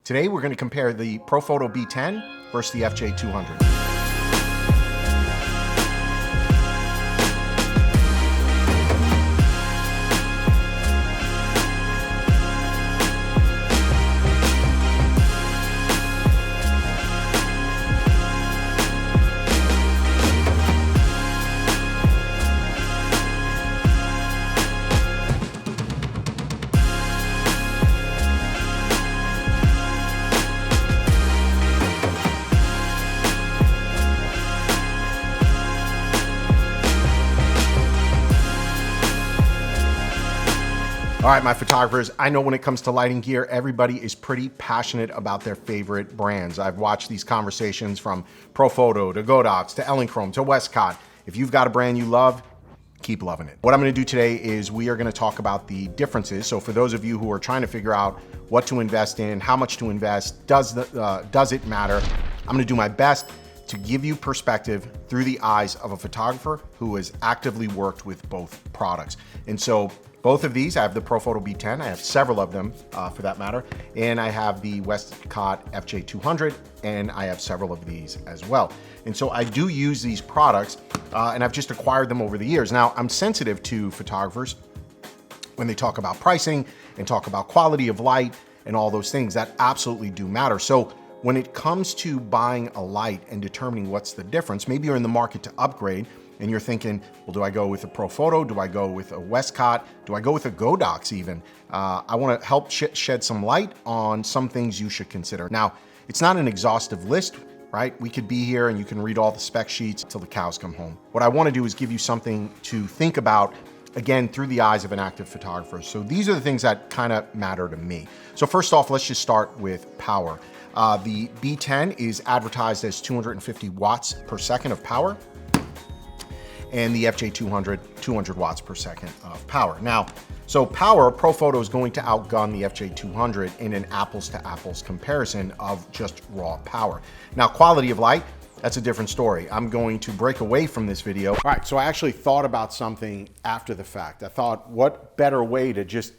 Today we're going to compare the Profoto b10 versus the fj200. All right, my photographers, I know when it comes to lighting gear, everybody is pretty passionate about their favorite brands. I've watched these conversations from Profoto to Godox to Elinchrom to Westcott. If you've got a brand you love, keep loving it. What I'm gonna do today is we are gonna talk about the differences. So for those of you who are trying to figure out what to invest in, how much to invest, does it matter? I'm gonna do my best to give you perspective through the eyes of a photographer who has actively worked with both products. And so both of these, I have the Profoto b10, I have several of them for that matter, and I have the Westcott fj200, and I have several of these as well. And so I do use these products, and I've just acquired them over the years. Now, I'm sensitive to photographers when they talk about pricing and talk about quality of light and all those things that absolutely do matter. So when it comes to buying a light and determining what's the difference, maybe you're in the market to upgrade, and you're thinking, well, do I go with a Profoto? Do I go with a Westcott? Do I go with a Godox even? I wanna help shed some light on some things you should consider. Now, it's not an exhaustive list, right? We could be here and you can read all the spec sheets till the cows come home. What I wanna do is give you something to think about, again, through the eyes of an active photographer. So these are the things that kind of matter to me. So first off, let's just start with power. The B10 is advertised as 250 watts per second of power, and the fj200, 200 watts per second of power. Now, so power, Profoto is going to outgun the fj200 in an apples to apples comparison of just raw power. Now, quality of light, that's a different story. I'm going to break away from this video. All right, so I actually thought about something after the fact. I thought, what better way to just,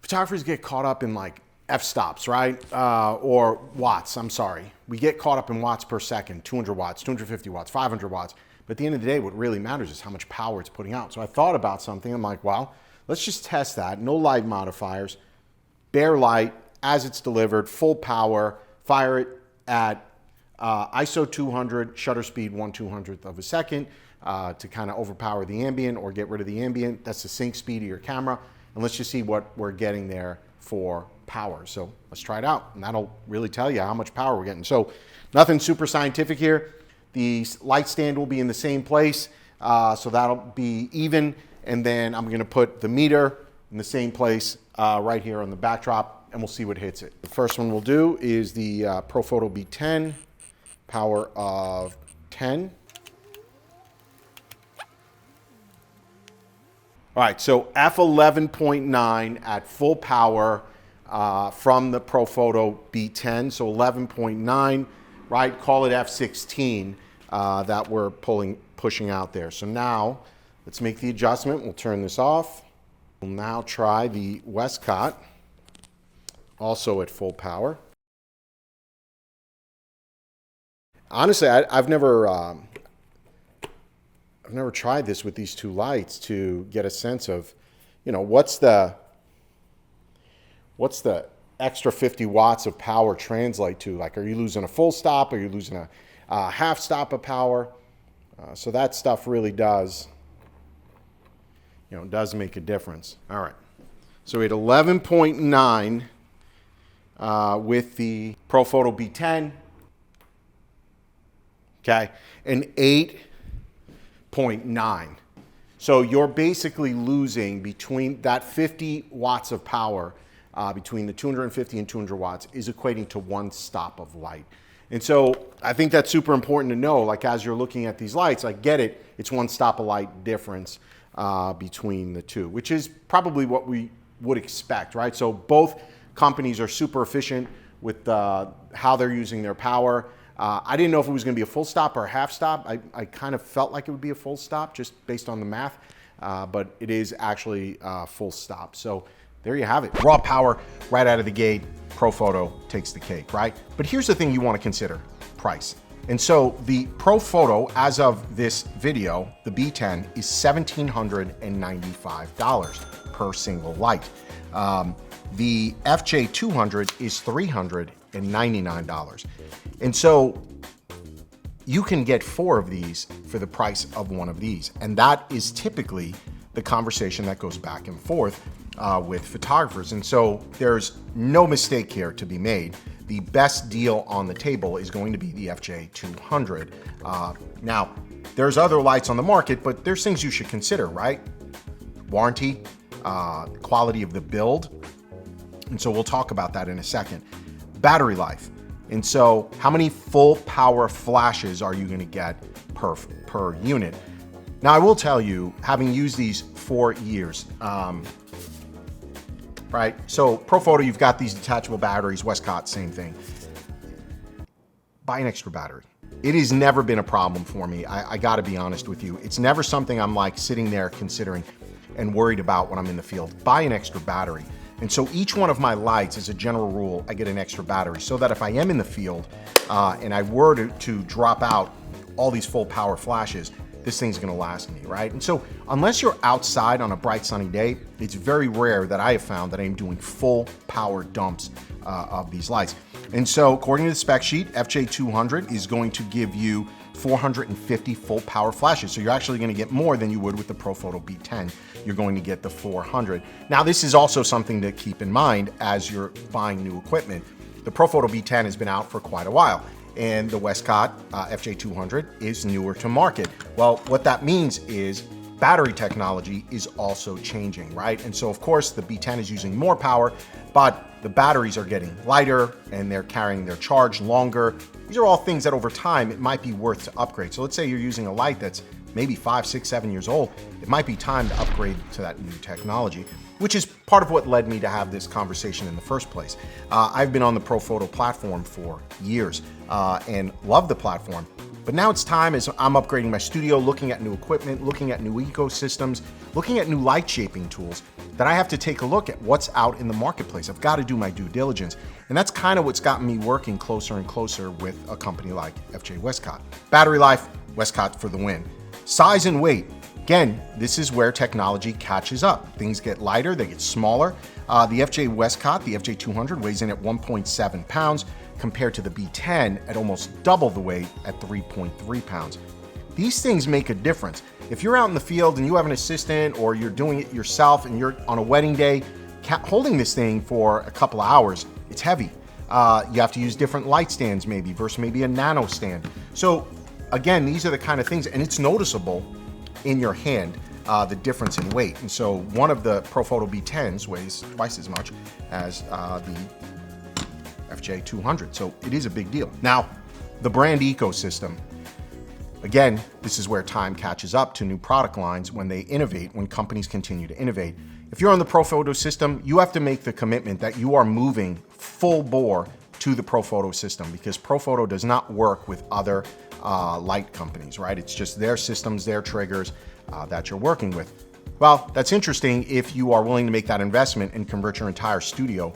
photographers get caught up in like f-stops, right? Or watts, I'm sorry. We get caught up in watts per second, 200 watts, 250 watts, 500 watts. But at the end of the day, what really matters is how much power it's putting out. So I thought about something. I'm like, well, let's just test that. No light modifiers, bare light as it's delivered, full power, fire it at ISO 200, shutter speed 1/200th of a second to kind of overpower the ambient or get rid of the ambient. That's the sync speed of your camera. And let's just see what we're getting there for power. So let's try it out. And that'll really tell you how much power we're getting. So nothing super scientific here. The light stand will be in the same place, so that'll be even. And then I'm gonna put the meter in the same place right here on the backdrop, and we'll see what hits it. The first one we'll do is the Profoto b10, power of 10. All right, so f11.9 at full power from the Profoto b10, so 11.9. Right, call it f16 that we're pushing out there. So now let's make the adjustment. We'll turn this off. We'll now try the Westcott, also at full power. Honestly, I've never tried this with these two lights to get a sense of, you know, what's the extra 50 watts of power translate to? Like, are you losing a full stop? Are you losing a half stop of power? So that stuff really does, you know, does make a difference. All right. So at 11.9 with the Profoto b10, okay, and 8.9. So you're basically losing between that 50 watts of power between the 250 and 200 watts is equating to one stop of light. And so I think that's super important to know, like as you're looking at these lights, I get it, it's one stop of light difference between the two, which is probably what we would expect, right? So both companies are super efficient with how they're using their power. I didn't know if it was gonna be a full stop or a half stop. I kind of felt like it would be a full stop just based on the math, but it is actually a full stop. So there you have it. Raw power right out of the gate. Profoto takes the cake, right? But here's the thing you want to consider, price. And so the Profoto, as of this video, the B10 is $1,795 per single light. The FJ200 is $399. And so you can get 4 of these for the price of 1 of these. And that is typically the conversation that goes back and forth with photographers. And so there's no mistake here to be made. The best deal on the table is going to be the FJ200. Now, there's other lights on the market, but there's things you should consider, right? Warranty, quality of the build. And so we'll talk about that in a second. Battery life. And so how many full power flashes are you going to get per unit? Now, I will tell you, having used these for years, right? So Profoto, you've got these detachable batteries. Westcott, same thing. Buy an extra battery. It has never been a problem for me. I got to be honest with you. It's never something I'm like sitting there considering and worried about when I'm in the field. Buy an extra battery. And so each one of my lights, as a general rule, I get an extra battery so that if I am in the field and I were to drop out all these full power flashes, this thing's gonna last me, right? And so unless you're outside on a bright sunny day, it's very rare that I have found that I'm doing full power dumps of these lights. And so according to the spec sheet, FJ200 is going to give you 450 full power flashes. So you're actually gonna get more than you would with the Profoto B10. You're going to get the 400. Now, this is also something to keep in mind as you're buying new equipment. The Profoto B10 has been out for quite a while, and the Westcott FJ200 is newer to market. Well, what that means is battery technology is also changing, right? And so of course the B10 is using more power, but the batteries are getting lighter and they're carrying their charge longer. These are all things that over time it might be worth to upgrade. So let's say you're using a light that's maybe 5, 6, 7 years old. It might be time to upgrade to that new technology, which is part of what led me to have this conversation in the first place. I've been on the Profoto platform for years and love the platform. But now it's time, as I'm upgrading my studio, looking at new equipment, looking at new ecosystems, looking at new light shaping tools, that I have to take a look at what's out in the marketplace. I've got to do my due diligence. And that's kind of what's gotten me working closer and closer with a company like FJ Westcott. Battery life, Westcott for the win. Size and weight. Again, this is where technology catches up. Things get lighter, they get smaller. The FJ Westcott, the FJ200, weighs in at 1.7 pounds compared to the B10 at almost double the weight at 3.3 pounds. These things make a difference. If you're out in the field and you have an assistant or you're doing it yourself and you're on a wedding day, holding this thing for a couple of hours, it's heavy. You have to use different light stands maybe versus maybe a nano stand. So again, these are the kind of things, and it's noticeable in your hand, the difference in weight. And so one of the Profoto B10s weighs twice as much as the FJ200. So it is a big deal. Now, the brand ecosystem. Again, this is where time catches up to new product lines when they innovate, when companies continue to innovate. If you're on the Profoto system, you have to make the commitment that you are moving full bore to the Profoto system, because Profoto does not work with other light companies, right? It's just their systems, their triggers that you're working with. Well, that's interesting if you are willing to make that investment and convert your entire studio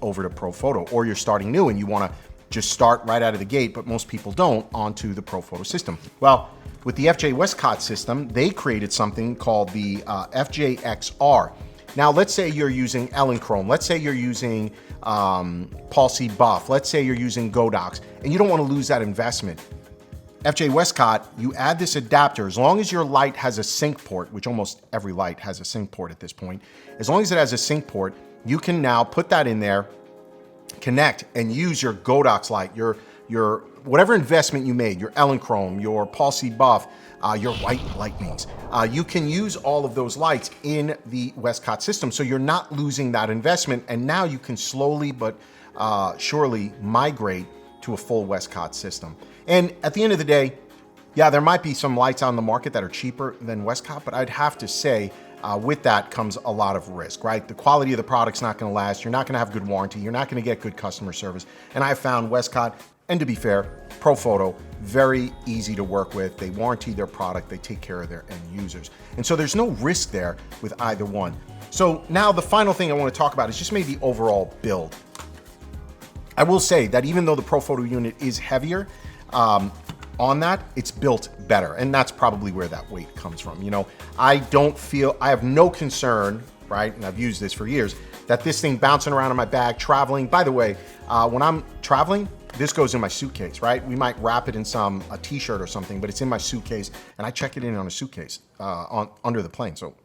over to Profoto, or you're starting new and you want to just start right out of the gate, but most people don't, onto the Profoto system. Well, with the FJ Westcott system, they created something called the FJXR. Now, let's say you're using Elinchrom. Let's say you're using Paul C. Buff. Let's say you're using Godox, and you don't want to lose that investment. FJ Westcott, you add this adapter. As long as your light has a sync port, which almost every light has a sync port at this point, as long as it has a sync port, you can now put that in there, connect, and use your Godox light, your whatever investment you made, your Elinchrom, your Paul C. Buff, your white lightnings. You can use all of those lights in the Westcott system, so you're not losing that investment, and now you can slowly but surely migrate to a full Westcott system. And at the end of the day, yeah, there might be some lights on the market that are cheaper than Westcott, but I'd have to say with that comes a lot of risk, right? The quality of the product's not gonna last. You're not gonna have good warranty. You're not gonna get good customer service. And I found Westcott, and to be fair, Profoto, very easy to work with. They warranty their product. They take care of their end users. And so there's no risk there with either one. So now the final thing I want to talk about is just maybe the overall build. I will say that even though the Profoto unit is heavier, on that, it's built better. And that's probably where that weight comes from. You know, I have no concern, right? And I've used this for years, that this thing bouncing around in my bag, traveling. By the way, when I'm traveling, this goes in my suitcase, right? We might wrap it in a t-shirt or something, but it's in my suitcase, and I check it in on a suitcase under the plane. So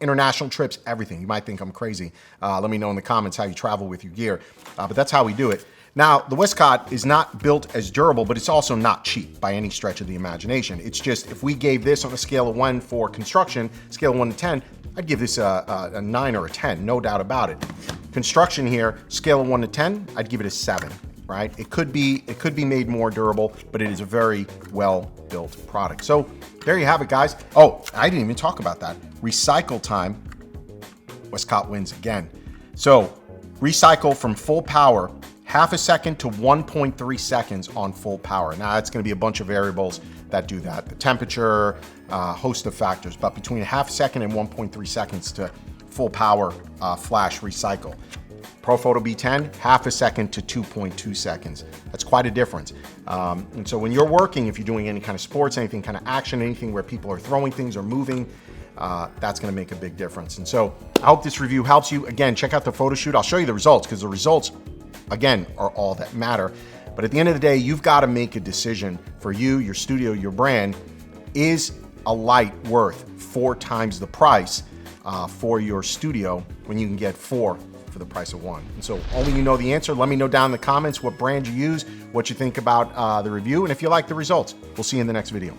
international trips, everything. You might think I'm crazy. Let me know in the comments how you travel with your gear, but that's how we do it. Now, the Westcott is not built as durable, but it's also not cheap by any stretch of the imagination. It's just, if we gave this on a scale of 1 for construction, scale of 1 to 10, I'd give this a 9 or a 10, no doubt about it. Construction here, scale of 1 to 10, I'd give it a 7, right? It could be made more durable, but it is a very well-built product. So there you have it, guys. Oh, I didn't even talk about that. Recycle time, Westcott wins again. So recycle from full power, half a second to 1.3 seconds on full power. Now, it's going to be a bunch of variables that do that. The temperature, host of factors, but between a half second and 1.3 seconds to full power flash recycle. Profoto b10, half a second to 2.2 seconds. That's quite a difference. And so when you're working, if you're doing any kind of sports, anything kind of action, anything where people are throwing things or moving, that's going to make a big difference. And so I hope this review helps you. Again, check out the photo shoot. I'll show you the results, because the results, again, are all that matter. But at the end of the day, you've got to make a decision for you, your studio, your brand. Is a light worth 4 times the price for your studio when you can get 4 for the price of 1? And so only you know the answer. Let me know down in the comments what brand you use, what you think about the review, and if you like the results. We'll see you in the next video.